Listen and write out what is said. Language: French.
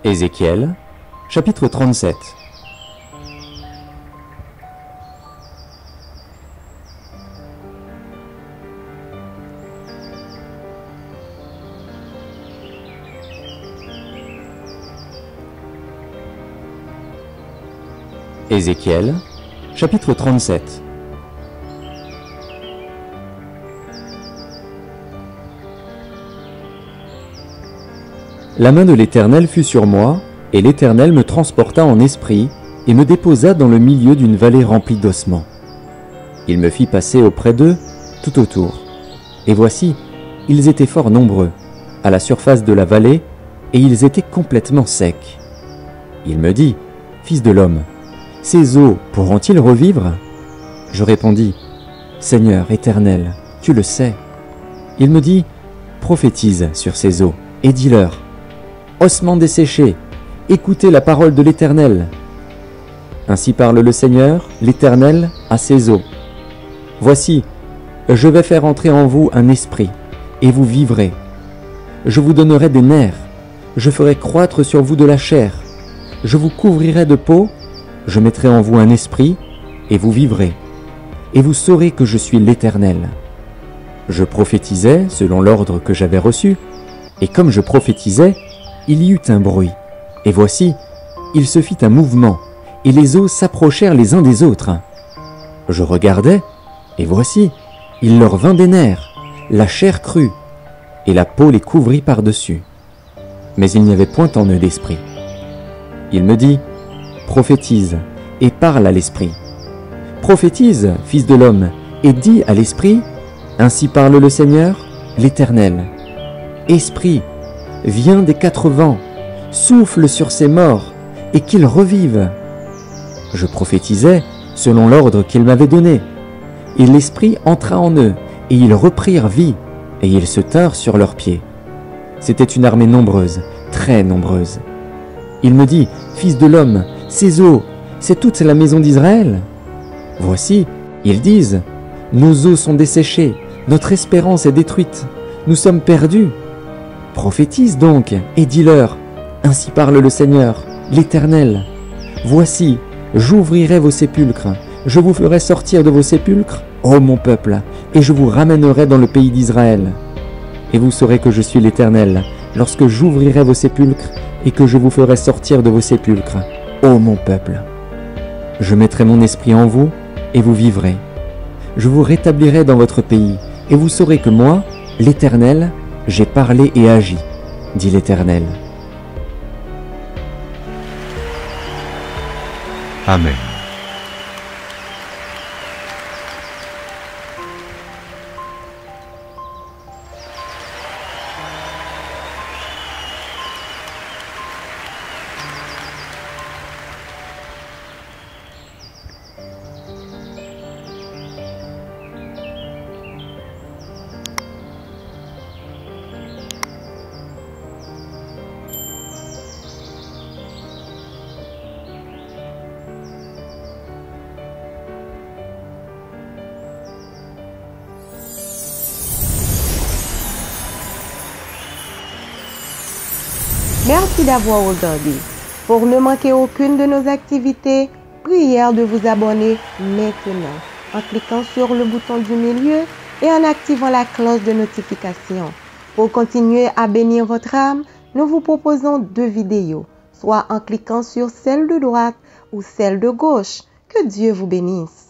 Ézéchiel, chapitre 37. Ézéchiel, chapitre 37. La main de l'Éternel fut sur moi, et l'Éternel me transporta en esprit, et me déposa dans le milieu d'une vallée remplie d'ossements. Il me fit passer auprès d'eux, tout autour. Et voici, ils étaient fort nombreux, à la surface de la vallée, et ils étaient complètement secs. Il me dit, « Fils de l'homme, ces eaux pourront-ils revivre ?» Je répondis, « Seigneur éternel, tu le sais. » Il me dit, « Prophétise sur ces eaux, et dis-leur, ossements desséchés, écoutez la parole de l'Éternel. Ainsi parle le Seigneur, l'Éternel, à ces eaux. Voici, je vais faire entrer en vous un esprit, et vous vivrez. Je vous donnerai des nerfs, je ferai croître sur vous de la chair, je vous couvrirai de peau, je mettrai en vous un esprit, et vous vivrez. Et vous saurez que je suis l'Éternel. Je prophétisais selon l'ordre que j'avais reçu, et comme je prophétisais, il y eut un bruit, et voici, il se fit un mouvement, et les eaux s'approchèrent les uns des autres. Je regardais, et voici, il leur vint des nerfs, la chair crue, et la peau les couvrit par-dessus. Mais il n'y avait point en eux d'esprit. Il me dit, prophétise, et parle à l'esprit. Prophétise, fils de l'homme, et dis à l'esprit, ainsi parle le Seigneur, l'Éternel. Esprit, viens des quatre vents, souffle sur ces morts, et qu'ils revivent. Je prophétisais selon l'ordre qu'il m'avait donné, et l'Esprit entra en eux, et ils reprirent vie, et ils se tinrent sur leurs pieds. C'était une armée nombreuse, très nombreuse. Il me dit, Fils de l'homme, ces eaux, c'est toute la maison d'Israël. Voici, ils disent, nos eaux sont desséchées, notre espérance est détruite, nous sommes perdus. Prophétise donc, et dis-leur, ainsi parle le Seigneur, l'Éternel. Voici, j'ouvrirai vos sépulcres, je vous ferai sortir de vos sépulcres, ô mon peuple, et je vous ramènerai dans le pays d'Israël. Et vous saurez que je suis l'Éternel, lorsque j'ouvrirai vos sépulcres, et que je vous ferai sortir de vos sépulcres, ô mon peuple. Je mettrai mon esprit en vous, et vous vivrez. Je vous rétablirai dans votre pays, et vous saurez que moi, l'Éternel, j'ai parlé et agi, dit l'Éternel. Amen. Merci d'avoir regardé. Pour ne manquer aucune de nos activités, prière de vous abonner maintenant en cliquant sur le bouton du milieu et en activant la cloche de notification. Pour continuer à bénir votre âme, nous vous proposons 2 vidéos, soit en cliquant sur celle de droite ou celle de gauche. Que Dieu vous bénisse.